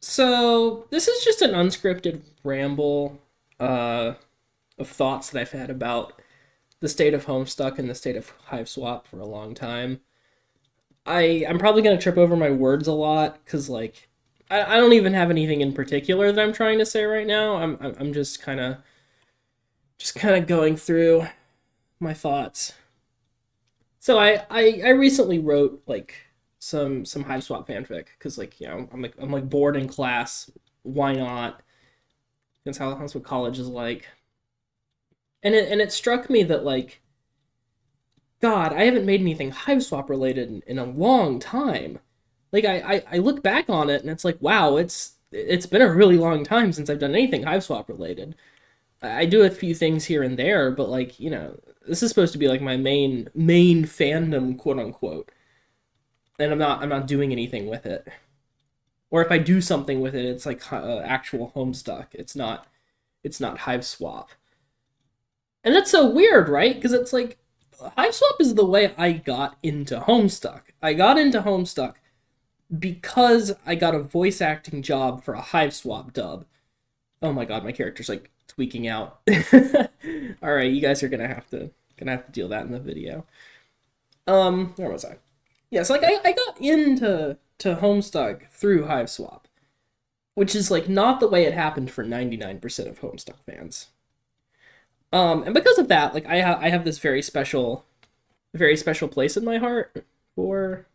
So this is just an unscripted ramble uh, of thoughts that I've had about the state of Homestuck and the state of Hiveswap for a long time. I'm probably gonna trip over my words a lot because I don't even have anything in particular that I'm trying to say right now. I'm just kind of going through my thoughts. So I recently wrote some Hiveswap fanfic because I'm bored in class. Why not? That's what college is like. And it struck me that God, I haven't made anything Hiveswap related in a long time. I look back on it and it's like, wow, it's been a really long time since I've done anything Hiveswap related. I do a few things here and there, but this is supposed to be like my main fandom, quote unquote. And I'm not doing anything with it. Or if I do something with it, it's like actual Homestuck. It's not Hiveswap. And that's so weird, right? Because it's like Hiveswap is the way I got into Homestuck. I got into Homestuck because I got a voice acting job for a Hiveswap dub. Oh my god, my character's like tweaking out. All right, you guys are gonna have to deal with that in the video. Where was I? Yeah, so I got into Homestuck through Hiveswap, which is like not the way it happened for 99% of Homestuck fans. And because of that, I have this very special place in my heart for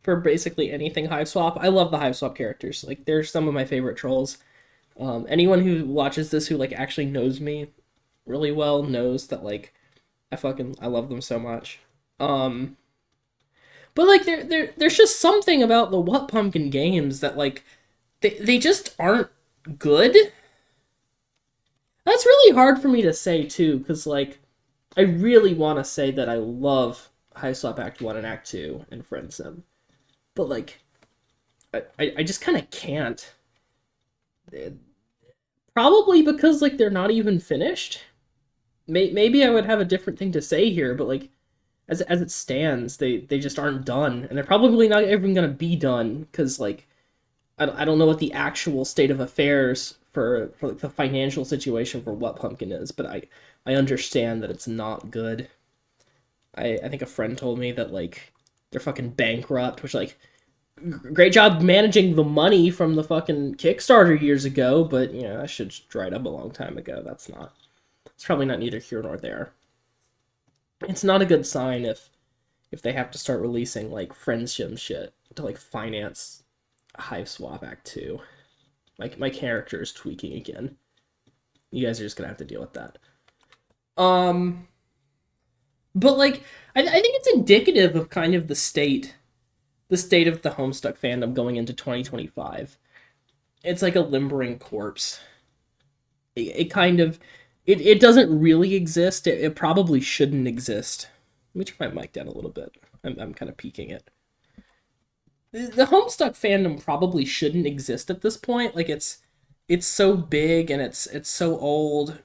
basically anything Hiveswap. I love the Hiveswap characters. Like they're some of my favorite trolls. Anyone who watches this who actually knows me really well knows that I love them so much. But there's just something about the What Pumpkin games that they just aren't good. That's really hard for me to say too, because I really want to say that I love Hiveswap Act 1 and Act 2 and Friend Sim. But I just kind of can't. Probably because they're not even finished. Maybe I would have a different thing to say here, but as it stands, they just aren't done, and they're probably not even gonna be done because I don't know what the actual state of affairs for the financial situation for What Pumpkin is, but I understand that it's not good. I think a friend told me that they're fucking bankrupt, which great job managing the money from the fucking Kickstarter years ago, but that shit's dried up a long time ago. It's probably not neither here nor there. It's not a good sign if they have to start releasing friendship shit to finance Hiveswap Act 2. My character is tweaking again. You guys are just gonna have to deal with that. But I think it's indicative of kind of the state of the Homestuck fandom going into 2025. It's like a limbering corpse. It kind of it doesn't really exist. It probably shouldn't exist. Let me turn my mic down a little bit. I'm kind of peeking it. The Homestuck fandom probably shouldn't exist at this point. It's so big and it's so old,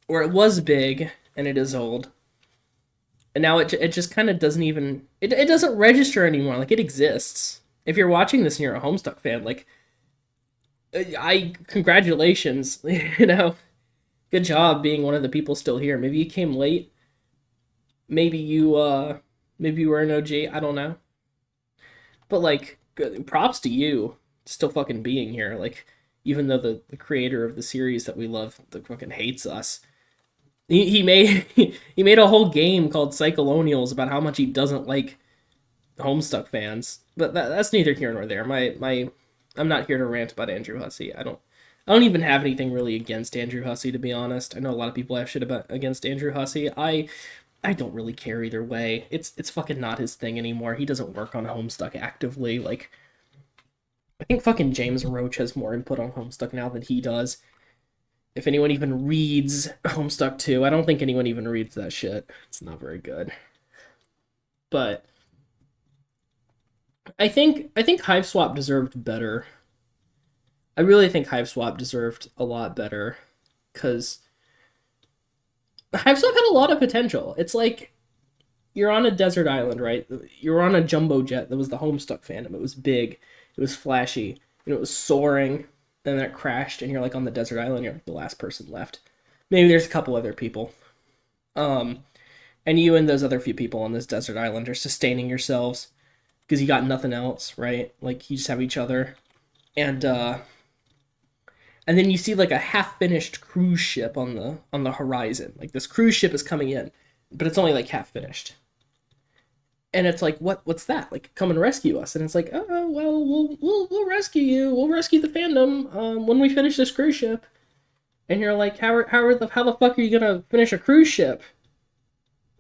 or it was big and it is old, and now it just kind of doesn't even it doesn't register anymore. It exists. If you're watching this and you're a Homestuck fan, I congratulations, good job being one of the people still here. Maybe you came late. Maybe you were an OG. I don't know. But props to you still fucking being here. Even though the creator of the series that we love fucking hates us. He made he made a whole game called Cyclonials about how much he doesn't like Homestuck fans. But that's neither here nor there. I'm not here to rant about Andrew Hussey. I don't even have anything really against Andrew Hussey, to be honest. I know a lot of people have shit against Andrew Hussey. I don't really care either way. It's fucking not his thing anymore. He doesn't work on Homestuck actively. I think fucking James Roach has more input on Homestuck now than he does. If anyone even reads Homestuck 2, I don't think anyone even reads that shit. It's not very good. But I think Hiveswap deserved better. I really think Hiveswap deserved a lot better, because Hiveswap had a lot of potential. It's you're on a desert island, right? You're on a jumbo jet that was the Homestuck fandom. It was big, it was flashy, and it was soaring, and then it crashed, and you're like on the desert island, you're like the last person left. Maybe there's a couple other people. Um, and you and those other few people on this desert island are sustaining yourselves because you got nothing else, right? Like you just have each other, and and then you see like a half finished cruise ship on the horizon. Like this cruise ship is coming in, but it's only like half finished. And it's like, what's that? Like, come and rescue us. And it's like, oh well, we'll rescue you. We'll rescue the fandom when we finish this cruise ship. And you're like, how the fuck are you gonna finish a cruise ship?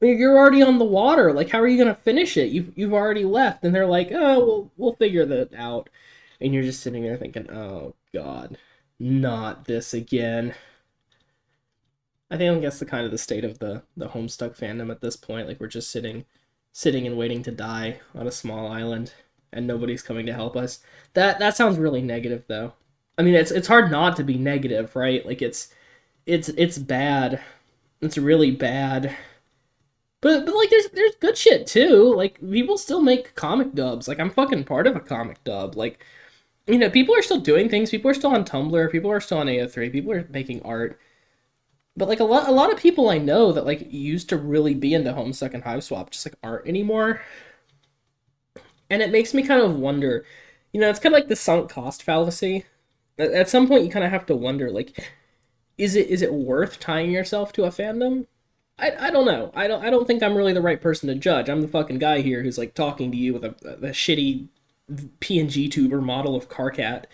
You're already on the water. Like, how are you gonna finish it? You've already left. And they're like, oh, we'll figure that out. And you're just sitting there thinking, oh god, not this again. I think that's the kind of the state of the Homestuck fandom at this point. Like we're just sitting and waiting to die on a small island, and nobody's coming to help us. That sounds really negative, though. I mean, it's hard not to be negative, right? Like it's bad. It's really bad. But like there's good shit too. Like people still make comic dubs. Like I'm fucking part of a comic dub. Like people are still doing things. People are still on Tumblr. People are still on AO3. People are making art. But like a lot of people I know that like used to really be into Homestuck and Hiveswap just like aren't anymore. And it makes me kind of wonder, it's kind of like the sunk cost fallacy. At some point you kind of have to wonder like is it worth tying yourself to a fandom? I don't know. I don't think I'm really the right person to judge. I'm the fucking guy here who's like talking to you with a shitty PNG tuber model of Carcat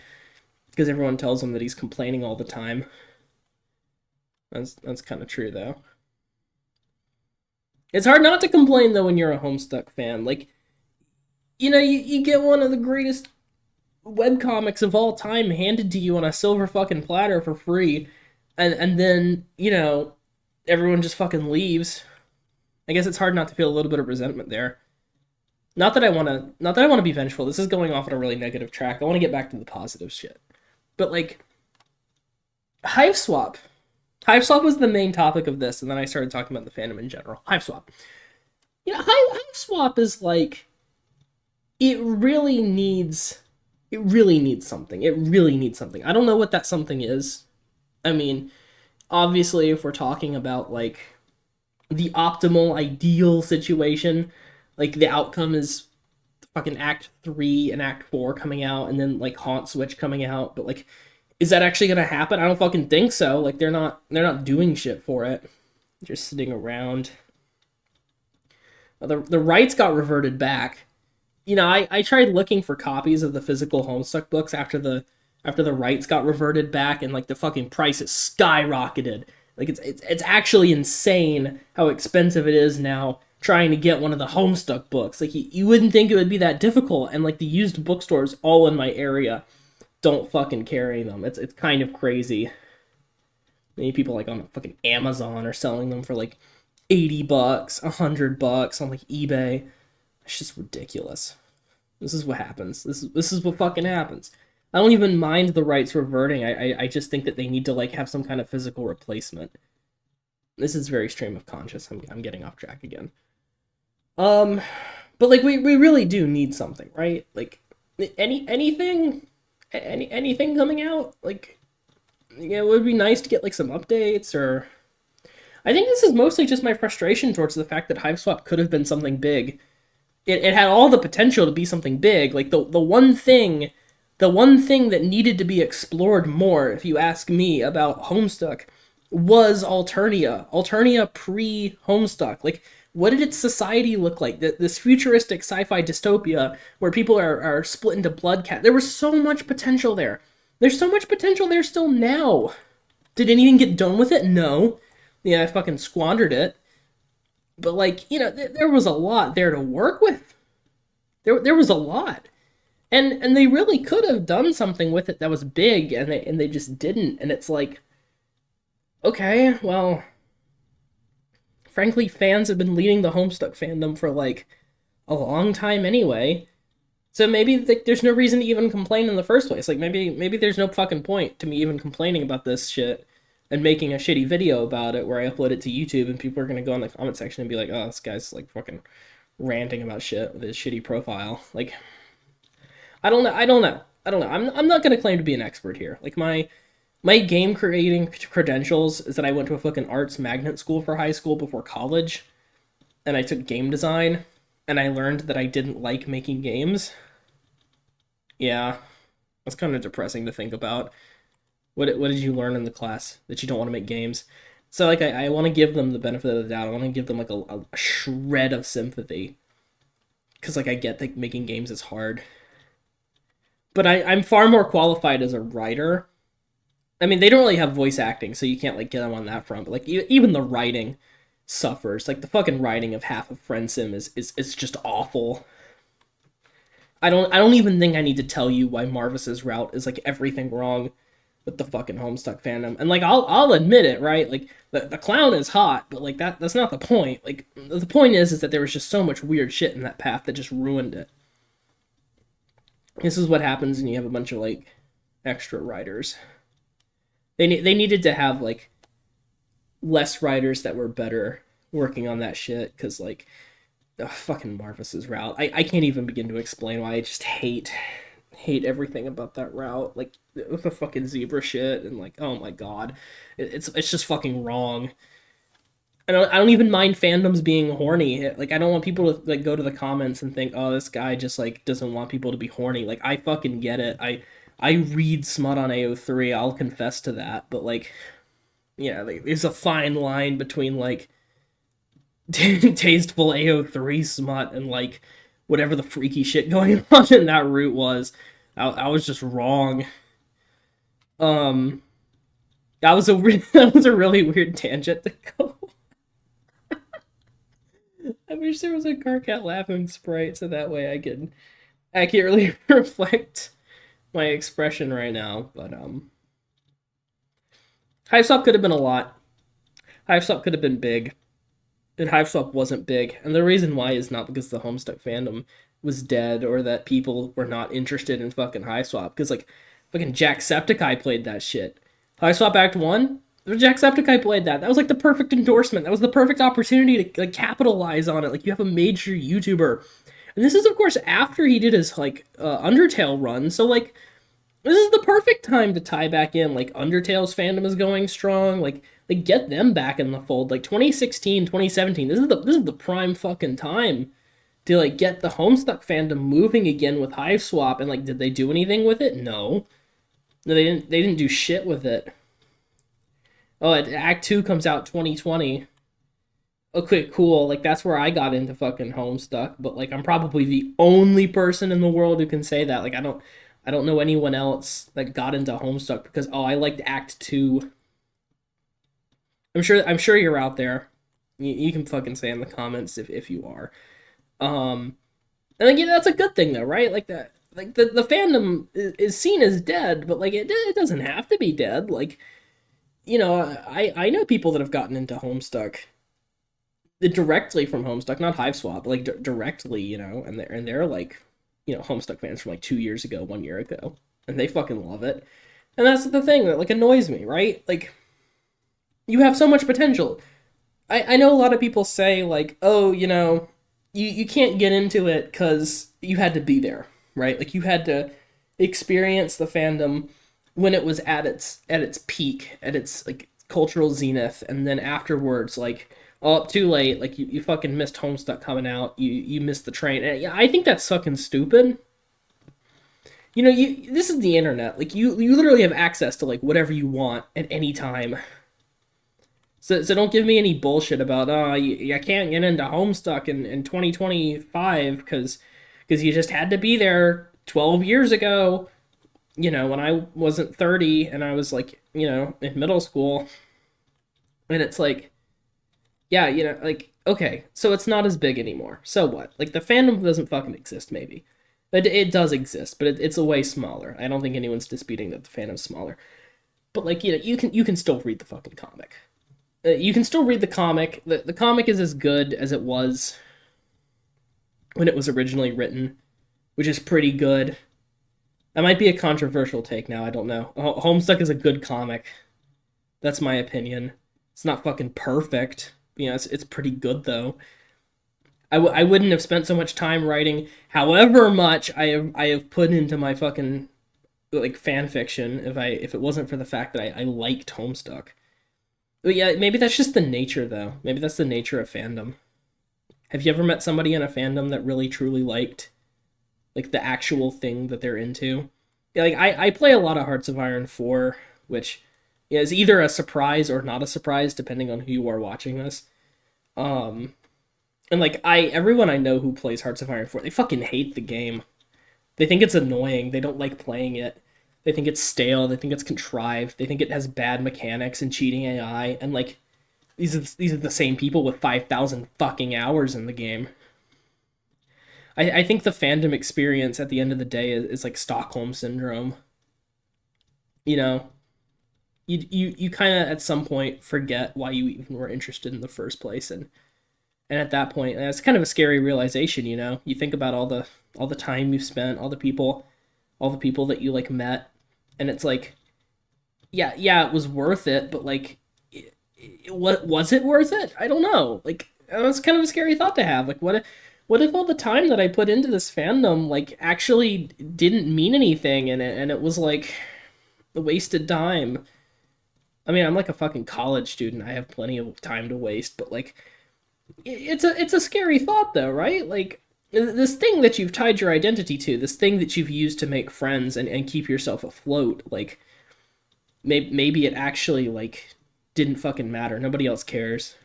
because everyone tells him that he's complaining all the time. That's kind of true though. It's hard not to complain though when you're a Homestuck fan. Like, you get one of the greatest webcomics of all time handed to you on a silver fucking platter for free, and then everyone just fucking leaves. I guess it's hard not to feel a little bit of resentment there. Not that I want to be vengeful. This is going off on a really negative track. I want to get back to the positive shit. But like Hiveswap. Hiveswap was the main topic of this, and then I started talking about the fandom in general. Hiveswap. Hiveswap is like it really needs something. It really needs something. I don't know what that something is. I mean, obviously if we're talking about like the optimal ideal situation, like the outcome is fucking Act 3 and Act 4 coming out and then like Haunt Switch coming out, but like is that actually gonna happen? I don't fucking think so. Like they're not doing shit for it. They're just sitting around. The rights got reverted back. I tried looking for copies of the physical Homestuck books after the rights got reverted back, and like the fucking prices skyrocketed. Like it's actually insane how expensive it is now trying to get one of the Homestuck books. Like you wouldn't think it would be that difficult, and like the used bookstores all in my area don't fucking carry them. It's kind of crazy. Many people like on fucking Amazon are selling them for like $80, $100 on like eBay. It's just ridiculous. This is what happens. This is what fucking happens. I don't even mind the rights reverting. I just think that they need to like have some kind of physical replacement. This is very stream of conscious. I'm getting off track again. But like we really do need something, right? Like anything coming out, like it would be nice to get like some updates. Or I think this is mostly just my frustration towards the fact that Hiveswap could have been something big. It had all the potential to be something big. Like the one thing that needed to be explored more, if you ask me, about Homestuck was Alternia pre-Homestuck. Like, what did its society look like? This futuristic sci-fi dystopia where people are split into blood cat. There was so much potential there. There's so much potential there still now. Did anything get done with it? No. Yeah, I fucking squandered it. But like, there was a lot there to work with. There was a lot. And they really could have done something with it that was big, and they just didn't. And it's like, okay, well, frankly, fans have been leading the Homestuck fandom for like a long time anyway. So maybe there's no reason to even complain in the first place. Like maybe there's no fucking point to me even complaining about this shit and making a shitty video about it where I upload it to YouTube and people are gonna go in the comment section and be like, oh, this guy's like fucking ranting about shit with his shitty profile. Like, I don't know. I don't know. I'm not gonna claim to be an expert here. Like my game creating credentials is that I went to a fucking arts magnet school for high school before college, and I took game design, and I learned that I didn't like making games. Yeah, that's kind of depressing to think about. What did you learn in the class that you don't want to make games? So like I want to give them the benefit of the doubt. I want to give them like a shred of sympathy because like I get that making games is hard, but I'm far more qualified as a writer. I mean, they don't really have voice acting, so you can't like get them on that front. But like even the writing suffers. Like the fucking writing of half of Friend Sim is just awful. I don't even think I need to tell you why Marvis's route is like everything wrong with the fucking Homestuck fandom. And like I'll admit it, right? Like the clown is hot, but like that's not the point. Like the point is that there was just so much weird shit in that path that just ruined it. This is what happens when you have a bunch of like extra writers. They needed to have like less writers that were better working on that shit because like fucking Marvis's route. I can't even begin to explain why I just hate everything about that route. Like with the fucking zebra shit and like oh my god, it's just fucking wrong. I don't even mind fandoms being horny. Like I don't want people to like go to the comments and think, oh, this guy just like doesn't want people to be horny. Like I fucking get it. I read smut on AO3. I'll confess to that. But like, yeah, like, there's a fine line between like tasteful AO3 smut and like whatever the freaky shit going on in that route was. I was just wrong. Um, that was a that was a really weird tangent to go. I wish there was a Carcat laughing sprite so that way I can accurately reflect my expression right now. But Hiveswap could have been a lot. Hiveswap could have been big. And Hiveswap wasn't big. And the reason why is not because the Homestuck fandom was dead or that people were not interested in fucking Hiveswap. Because like fucking Jacksepticeye played that shit. Hiveswap Act 1, Jacksepticeye played that. That was like the perfect endorsement. That was the perfect opportunity to like capitalize on it. Like you have a major YouTuber. And this is of course after he did his like Undertale run. So like this is the perfect time to tie back in. Like Undertale's fandom is going strong. Like get them back in the fold. Like 2016, 2017. This is the prime fucking time to like get the Homestuck fandom moving again with Hiveswap. And like, did they do anything with it? No. No, they didn't. They didn't do shit with it. Oh, Act 2 comes out 2020. Okay, cool. Like that's where I got into fucking Homestuck. But like, I'm probably the only person in the world who can say that. Like, I don't know anyone else that got into Homestuck because oh, I liked Act 2. I'm sure you're out there. You can fucking say in the comments if you are. And like yeah, that's a good thing though, right? Like that, like the fandom is seen as dead, but like it doesn't have to be dead. Like you know, I know people that have gotten into Homestuck directly from Homestuck, not Hiveswap, but like directly, you know, and they're like, you know, Homestuck fans from like 2 years ago, 1 year ago, and they fucking love it. And that's the thing that like annoys me, right? Like you have so much potential. I know a lot of people say like, oh, you know, you can't get into it because you had to be there, right? Like you had to experience the fandom when it was at its peak, at its like cultural zenith, and then afterwards, like, oh, too late, like you fucking missed Homestuck coming out, you missed the train. And, yeah, I think that's fucking stupid. You know, this is the internet. Like you literally have access to like whatever you want at any time. So don't give me any bullshit about you can't get into Homestuck in 2025 because you just had to be there 12 years ago. You know, when I wasn't 30 and I was like, you know, in middle school. And it's like, yeah, you know, like, okay, so it's not as big anymore. So what? Like the fandom doesn't fucking exist, maybe. It does exist, but it's a way smaller. I don't think anyone's disputing that the fandom's smaller. But like, you know, you can still read the fucking comic. You can still read the comic. The comic is as good as it was when it was originally written, which is pretty good. That might be a controversial take now, I don't know. Homestuck is a good comic. That's my opinion. It's not fucking perfect. You know, it's pretty good, though. I wouldn't have spent so much time writing however much I have put into my fucking like fan fiction if it wasn't for the fact that I liked Homestuck. But yeah, maybe that's just the nature though. Maybe that's the nature of fandom. Have you ever met somebody in a fandom that really truly liked like the actual thing that they're into? Yeah, like I play a lot of Hearts of Iron 4, which is either a surprise or not a surprise depending on who you are watching this. Um and like I everyone I know who plays Hearts of Iron 4, they fucking hate the game. They think it's annoying. They don't like playing it. They think it's stale. They think it's contrived. They think it has bad mechanics and cheating AI. And like these are the same people with 5,000 fucking hours in the game. I think the fandom experience at the end of the day is like Stockholm syndrome. You know, you kind of at some point forget why you even were interested in the first place, and at that point, and it's kind of a scary realization. You know, you think about all the time you've spent, all the people that you like met, and it's like, yeah, it was worth it, but like, what was it worth it? I don't know. Like, that's kind of a scary thought to have. Like, what if all the time that I put into this fandom like actually didn't mean anything, and it was like a wasted time? I mean, I'm like a fucking college student. I have plenty of time to waste, but like, it's a scary thought though, right? Like this thing that you've tied your identity to, this thing that you've used to make friends and keep yourself afloat, like maybe it actually like didn't fucking matter. Nobody else cares.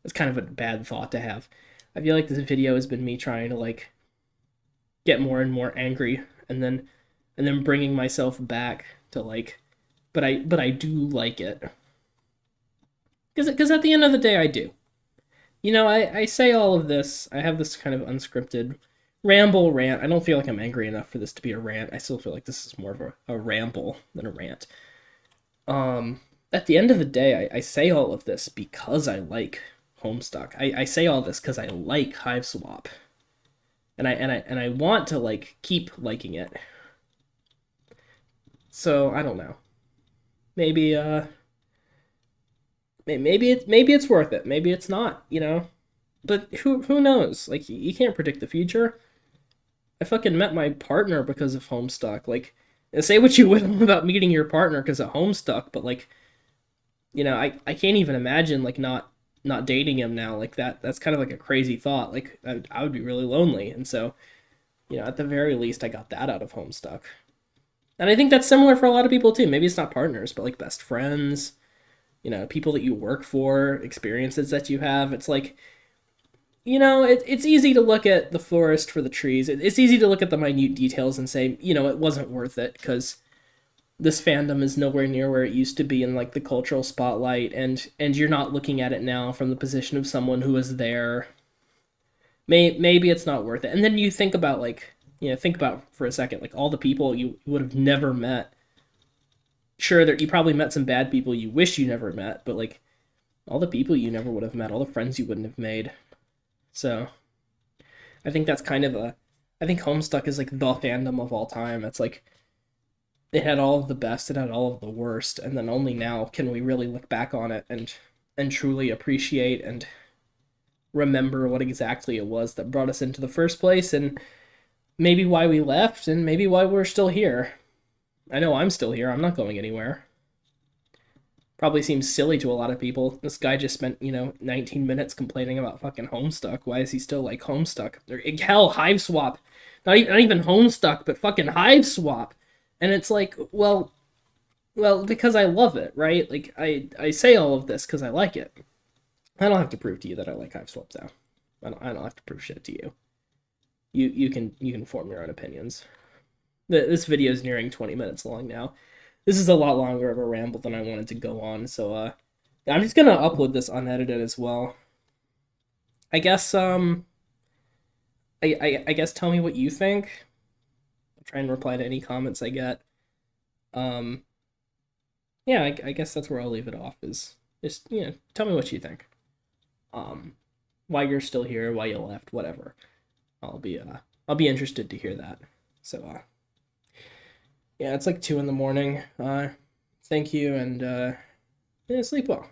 It's kind of a bad thought to have. I feel like this video has been me trying to like get more and more angry and then bringing myself back to like but I do like it. Cuz at the end of the day I do. You know, I say all of this. I have this kind of unscripted ramble rant. I don't feel like I'm angry enough for this to be a rant. I still feel like this is more of a ramble than a rant. At the end of the day, I say all of this because I like Homestuck. I say all this because I like Hiveswap. And I want to like keep liking it. So I don't know. Maybe maybe it's worth it. Maybe it's not, you know? But who knows? Like you can't predict the future. I fucking met my partner because of Homestuck. Like say what you will about meeting your partner because of Homestuck, but like you know, I can't even imagine like not dating him now. Like that's kind of like a crazy thought. Like I would be really lonely. And so, you know, at the very least I got that out of Homestuck. And I think that's similar for a lot of people too. Maybe it's not partners, but like best friends, you know, people that you work for, experiences that you have. It's like, you know, it's easy to look at the forest for the trees. It's easy to look at the minute details and say, you know, it wasn't worth it because this fandom is nowhere near where it used to be in like the cultural spotlight, and you're not looking at it now from the position of someone who was there. Maybe it's not worth it. And then you think about like, you know, think about for a second like all the people you would have never met. Sure, that you probably met some bad people you wish you never met, but like all the people you never would have met, all the friends you wouldn't have made. So I think that's kind of a I think Homestuck is like the fandom of all time. It's like it had all of the best, it had all of the worst, and then only now can we really look back on it and truly appreciate and remember what exactly it was that brought us into the first place, and maybe why we left, and maybe why we're still here. I know I'm still here. I'm not going anywhere. Probably seems silly to a lot of people. This guy just spent, you know, 19 minutes complaining about fucking Homestuck. Why is he still like Homestuck? Hell, Hiveswap. Not even Homestuck, but fucking Hiveswap. And it's like, well, because I love it, right? Like I say all of this because I like it. I don't have to prove to you that I like Hiveswap though. I don't have to prove shit to you. You can form your own opinions. This video is nearing 20 minutes long now. This is a lot longer of a ramble than I wanted to go on, so I'm just gonna upload this unedited as well. I guess I guess tell me what you think. I'll try and reply to any comments I get. Um yeah, I guess that's where I'll leave it off is just, you know, tell me what you think. Um why you're still here, why you left, whatever. I'll be interested to hear that. So yeah, it's like 2 in the morning. Thank you, and yeah, sleep well.